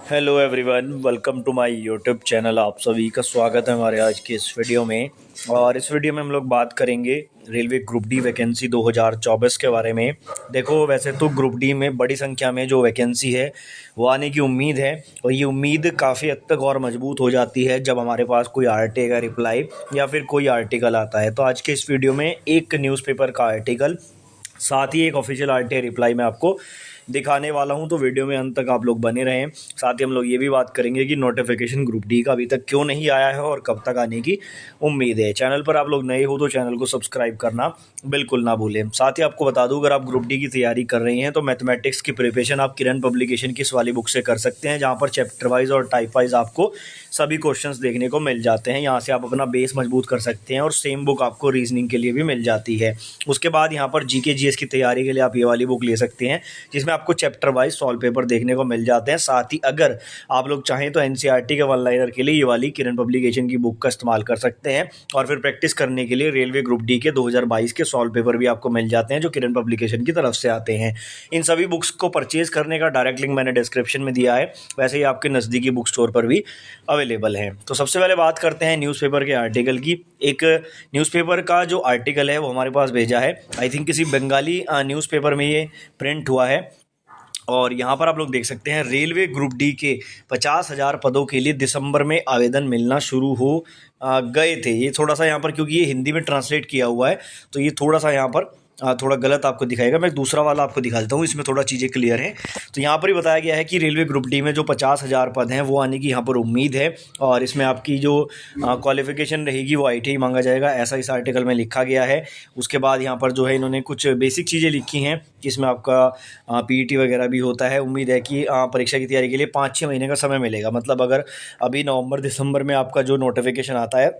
Hello everyone, welcome to my YouTube channel. आप सभी का स्वागत है हमारे आज के इस वीडियो में। और इस वीडियो में हम लोग बात करेंगे रेलवे ग्रुप डी वैकेंसी 2024 के बारे में। देखो, वैसे तो ग्रुप डी में बड़ी संख्या में जो वैकेंसी है वो आने की उम्मीद है, और ये उम्मीद काफ़ी हद तक और मजबूत हो जाती है जब हमारे पास कोई आरटीआई का रिप्लाई या फिर कोई आर्टिकल आता है। तो आज के इस वीडियो में एक न्यूज़पेपर का आर्टिकल, साथ ही एक ऑफिशियल आरटीआई रिप्लाई मैं आपको दिखाने वाला हूं, तो वीडियो में अंत तक आप लोग बने रहें। साथ ही हम लोग ये भी बात करेंगे कि नोटिफिकेशन ग्रुप डी का अभी तक क्यों नहीं आया है और कब तक आने की उम्मीद है। चैनल पर आप लोग नए हो तो चैनल को सब्सक्राइब करना बिल्कुल ना भूलें। साथ ही आपको बता दूं, अगर आप ग्रुप डी की तैयारी कर रही हैं तो मैथमेटिक्स की प्रिपरेशन आप किरण पब्लिकेशन की इस वाली बुक से कर सकते हैं, जहाँ पर चैप्टर वाइज और टाइप वाइज आपको सभी क्वेश्चंस देखने को मिल जाते हैं। यहाँ से आप अपना बेस मजबूत कर सकते हैं और सेम बुक आपको रीजनिंग के लिए भी मिल जाती है। उसके बाद यहाँ पर जीके जीएस की तैयारी के लिए आप ये वाली बुक ले सकते हैं, जिसमें आपको चैप्टर वाइज सॉल्व पेपर देखने को मिल जाते हैं। साथ ही अगर आप लोग चाहें तो एनसीईआरटी के वन लाइनर के लिए ये वाली किरण पब्लिकेशन की बुक का इस्तेमाल कर सकते हैं। और फिर प्रैक्टिस करने के लिए रेलवे ग्रुप डी के 2022 के सॉल्व पेपर भी आपको मिल जाते हैं, जो किरण पब्लिकेशन की तरफ से आते हैं। इन सभी बुक्स को परचेज करने का डायरेक्ट लिंक मैंने डिस्क्रिप्शन में दिया है, वैसे ही आपके नज़दीकी बुक स्टोर पर भी अवेलेबल है। तो सबसे पहले बात करते हैं न्यूज़पेपर के आर्टिकल की। एक न्यूज़पेपर का जो आर्टिकल है वो हमारे पास भेजा है, आई थिंक किसी बंगाली न्यूज़पेपर में ये प्रिंट हुआ है। और यहाँ पर आप लोग देख सकते हैं, रेलवे ग्रुप डी के 50,000 पदों के लिए दिसंबर में आवेदन मिलना शुरू हो गए थे। ये थोड़ा सा यहाँ पर, क्योंकि ये हिंदी में ट्रांसलेट किया हुआ है तो ये थोड़ा सा यहाँ पर थोड़ा गलत आपको दिखाएगा। मैं दूसरा वाला आपको दिखा देता हूँ, इसमें थोड़ा चीज़ें क्लियर हैं। तो यहाँ पर ही बताया गया है कि रेलवे ग्रुप डी में जो 50,000 पद हैं वो आने की यहाँ पर उम्मीद है। और इसमें आपकी जो क्वालिफिकेशन रहेगी वो आईटीआई मांगा जाएगा, ऐसा इस आर्टिकल में लिखा गया है। उसके बाद यहाँ पर जो है इन्होंने कुछ बेसिक चीज़ें लिखी हैं, जिसमें आपका पीईटी वगैरह भी होता है। उम्मीद है कि परीक्षा की तैयारी के लिए 5-6 महीने का समय मिलेगा। मतलब अगर अभी नवंबर दिसंबर में आपका जो नोटिफिकेशन आता है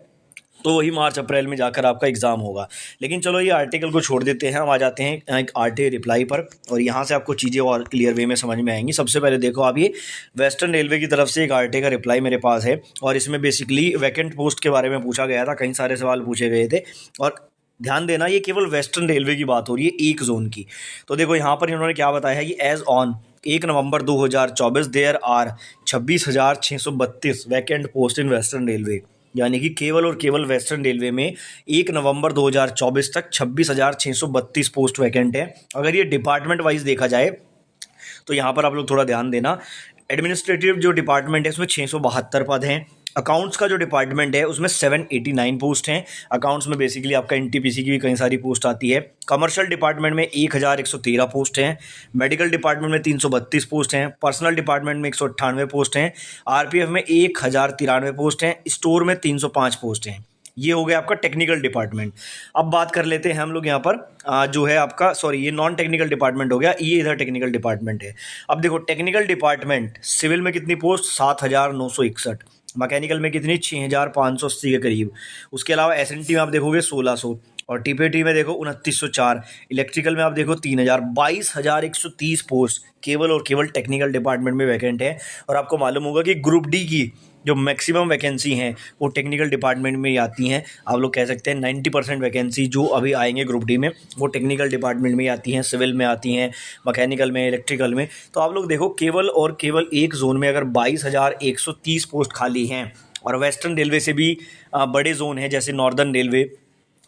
तो वही मार्च अप्रैल में जाकर आपका एग्ज़ाम होगा। लेकिन चलो ये आर्टिकल को छोड़ देते हैं, हम आ जाते हैं एक आरटीआई रिप्लाई पर, और यहाँ से आपको चीज़ें और क्लियर वे में समझ में आएंगी। सबसे पहले देखो आप, ये वेस्टर्न रेलवे की तरफ से एक आरटीआई का रिप्लाई मेरे पास है, और इसमें बेसिकली वैकेंट पोस्ट के बारे में पूछा गया था, कई सारे सवाल पूछे गए थे। और ध्यान देना, ये केवल वेस्टर्न रेलवे की बात हो रही है, एक जोन की। तो देखो यहाँ पर इन्होंने क्या बताया है कि as on 1 November 2024 there are 26,632 vacant post in western railway. यानी कि केवल और केवल वेस्टर्न रेलवे में 1 नवंबर 2024 तक 26,632 पोस्ट वैकेंट है। अगर ये डिपार्टमेंट वाइज देखा जाए तो यहाँ पर आप लोग थोड़ा ध्यान देना, एडमिनिस्ट्रेटिव जो डिपार्टमेंट है उसमें 672 पद हैं। अकाउंट्स का जो डिपार्टमेंट है उसमें 789 पोस्ट हैं। अकाउंट्स में बेसिकली आपका एनटीपीसी की भी कई सारी पोस्ट आती है। कमर्शियल डिपार्टमेंट में 1113 पोस्ट हैं। मेडिकल डिपार्टमेंट में 332 पोस्ट हैं। पर्सनल डिपार्टमेंट में 198 पोस्ट हैं। आरपीएफ में 1093 पोस्ट हैं। स्टोर में 305 पोस्ट हैं। ये हो गया आपका टेक्निकल डिपार्टमेंट। अब बात कर लेते हैं हम लोग यहाँ पर जो है आपका, सॉरी ये नॉन टेक्निकल डिपार्टमेंट हो गया, ये इधर टेक्निकल डिपार्टमेंट है। अब देखो, टेक्निकल डिपार्टमेंट सिविल में कितनी पोस्ट, 7,961। मैकेनिकल में कितनी, 6,580 के करीब। उसके अलावा एसएनटी में आप देखोगे 1,600, और टीपीटी में देखो 2,904। इलेक्ट्रिकल में आप देखो 3,000। 22,130 पोस्ट केवल और केवल टेक्निकल डिपार्टमेंट में वैकेंट है। और आपको मालूम होगा कि ग्रुप डी की जो मैक्सिमम वैकेंसी हैं वो टेक्निकल डिपार्टमेंट में ही आती हैं। आप लोग कह सकते हैं 90% वैकेंसी जो अभी आएंगे ग्रुप डी में वो टेक्निकल डिपार्टमेंट में ही आती हैं, सिविल में आती हैं, मैकेनिकल में, इलेक्ट्रिकल में। तो आप लोग देखो, केवल और केवल एक जोन में अगर 22,130 पोस्ट खाली हैं, और वेस्टर्न रेलवे से भी बड़े जोन हैं जैसे नॉर्दर्न रेलवे,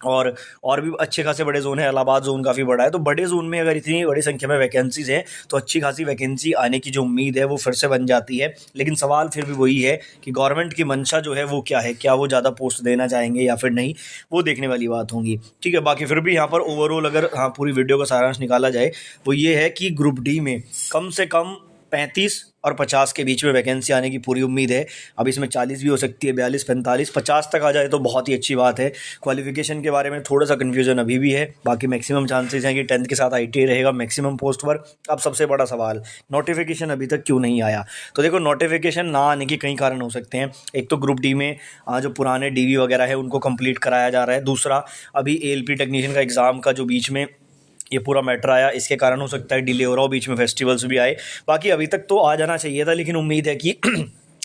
और भी अच्छे खासे बड़े जोन है, इलाहाबाद जोन काफ़ी बड़ा है। तो बड़े जोन में अगर इतनी बड़ी संख्या में वैकेंसीज हैं तो अच्छी खासी वैकेंसी आने की जो उम्मीद है वो फिर से बन जाती है। लेकिन सवाल फिर भी वही है कि गवर्नमेंट की मंशा जो है वो क्या है, क्या वो ज़्यादा पोस्ट देना चाहेंगे या फिर नहीं, वो देखने वाली बात होंगी। ठीक है, बाकी फिर भी यहाँ पर ओवरऑल अगर पूरी वीडियो का सारांश निकाला जाए वो ये है कि ग्रुप डी में कम से कम 35 और 50 के बीच में वैकेंसी आने की पूरी उम्मीद है। अब इसमें 40 भी हो सकती है, 42, 45, 50 तक आ जाए तो बहुत ही अच्छी बात है। क्वालिफिकेशन के बारे में थोड़ा सा कन्फ्यूजन अभी भी है, बाकी मैक्सिमम चांसेस हैं कि 10th के साथ आईटीआई रहेगा मैक्सिमम पोस्ट पर। अब सबसे बड़ा सवाल, नोटिफिकेशन अभी तक क्यों नहीं आया। तो देखो, नोटिफिकेशन ना आने के कई कारण हो सकते हैं। एक तो ग्रुप डी में जो पुराने डीवी वगैरह है उनको कंप्लीट कराया जा रहा है। दूसरा, अभी एएलपी टेक्नीशियन का एग्ज़ाम का जो बीच में ये पूरा मैटर आया, इसके कारण हो सकता है डिले हो रहा हो, बीच में फेस्टिवल्स भी आए। बाकी अभी तक तो आ जाना चाहिए था, लेकिन उम्मीद है कि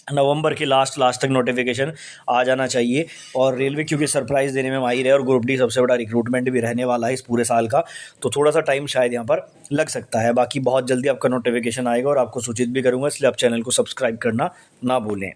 नवंबर के लास्ट तक नोटिफिकेशन आ जाना चाहिए। और रेलवे क्योंकि सरप्राइज़ देने में माहिर है और ग्रुप डी सबसे बड़ा रिक्रूटमेंट भी रहने वाला है इस पूरे साल का, तो थोड़ा सा टाइम शायद यहाँ पर लग सकता है। बाकी बहुत जल्दी आपका नोटिफिकेशन आएगा और आपको सूचित भी करूँगा, इसलिए आप चैनल को सब्सक्राइब करना ना भूलें।